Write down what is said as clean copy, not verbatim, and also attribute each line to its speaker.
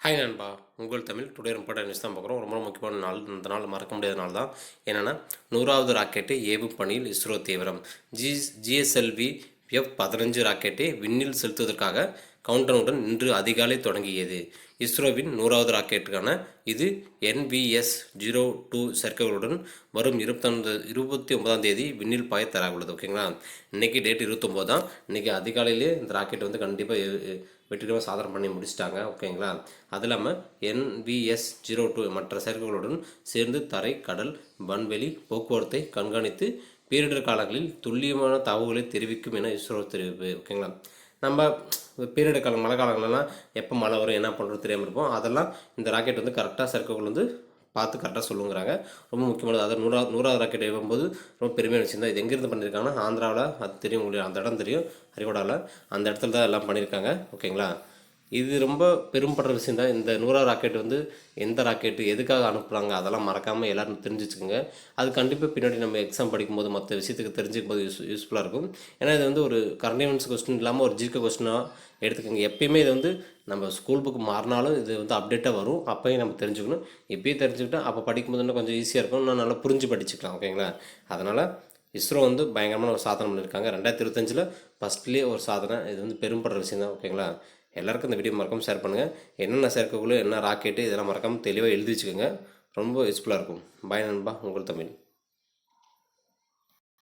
Speaker 1: Hi நண்பா, உங்கள் Tamil today important news தான் பார்க்குறோம். ரொம்ப முக்கியமான நாள். இந்த நாள் மறக்க முடியாத நாள் தான். என்னென்னா 100வது ராக்கெட்டு ஏவும் பணியில் இஸ்ரோ தீவிரம். ஜிஎஸ்எல்வி F-15 ராக்கெட்டை விண்ணில் செலுத்துவதற்காக கவுண்டவுடன் இன்று அதிகாலை தொடங்கியது. இஸ்ரோவின் 100வது ராக்கெட்டுக்கான இது NVS-02 செயற்கைகளுடன் வரும் 29ஆம் தேதி விண்ணில் பாய தயாராக ஓகேங்களா. இன்றைக்கி டேட் 29 தான். இன்றைக்கி அதிகாலையிலே இந்த ராக்கெட் வந்து கண்டிப்பாக வெற்றிகரமாக சாதனை பண்ணி முடிச்சிட்டாங்க. ஓகேங்களா. அது இல்லாமல் NVS-02 மற்ற செயற்கைகளுடன் சேர்ந்து தரை, கடல், வன்வெளி போக்குவரத்தை கண்காணித்து பேரிடர் காலங்களில் துல்லியமான தகவல்களை தெரிவிக்கும் என இஸ்ரோ தெரிவிப்பு. ஓகேங்களா. நம்ம பேரிடர் காலம் மழை காலங்களெல்லாம் எப்போ மழை வரும் என்ன பண்ணுறது தெரியாமல் இருப்போம். அதெல்லாம் இந்த ராக்கெட் வந்து கரெக்டாக செயற்கைகள் வந்து பார்த்து கரெக்டாக சொல்லுங்கிறாங்க. ரொம்ப முக்கியமானது. அதை 100வது ராக்கெட் ஏவும்போது ரொம்ப பெருமையாக வச்சுருந்தா இது எங்கேருந்து பண்ணியிருக்காங்கன்னா ஆந்திராவில், அது தெரியும் உங்களுக்கு, அந்த இடம் தெரியும், ஹரிகோடாவில், அந்த இடத்துல தான் எல்லாம் பண்ணியிருக்காங்க. ஓகேங்களா. இது ரொம்ப பெரும்படுற விஷயம் தான். இந்த 100வது ராக்கெட் வந்து எந்த ராக்கெட்டு எதுக்காக அனுப்புகிறாங்க அதெல்லாம் மறக்காமல் எல்லோரும் தெரிஞ்சு வச்சுக்கோங்க. அது கண்டிப்பாக பின்னாடி நம்ம எக்ஸாம் படிக்கும்போது மற்ற விஷயத்துக்கு தெரிஞ்சுக்கும் போது யூஸ்ஃபுல்லாக இருக்கும். ஏன்னா இது வந்து ஒரு கரண்ட் ஈவெண்ட்ஸ் கொஸ்டின் இல்லாமல் ஒரு ஜிகே கொஸ்டினாக எடுத்துக்கோங்க. எப்பயுமே இது வந்து நம்ம ஸ்கூல் புக்கு மாறினாலும் இது வந்து அப்டேட்டாக வரும். அப்போயும் நம்ம தெரிஞ்சுக்கணும். இப்போயும் தெரிஞ்சுக்கிட்டால் அப்போ படிக்கும்போது இன்னும் கொஞ்சம் ஈஸியாக இருக்கும். நான் நல்லா புரிஞ்சு படிச்சுக்கலாம். ஓகேங்களா. அதனால் இஸ்ரோ வந்து பயங்கரமான ஒரு சாதனை பண்ணியிருக்காங்க. 2025 ஃபஸ்ட்லேயே ஒரு சாதனை. இது வந்து பெரும்படுற விஷயம் தான். ஓகேங்களா. எல்லாருக்கும் இந்த வீடியோ மறக்காமல் ஷேர் பண்ணுங்கள். என்னென்ன சேர்க்கக்குள்ளே என்ன ராக்கெட்டு இதெல்லாம் மறக்காமல் தெளிவாக எழுதி வச்சுக்கோங்க. ரொம்ப யூஸ்ஃபுல்லாக இருக்கும். பாய் நண்பா, உங்கள் தமிழ்.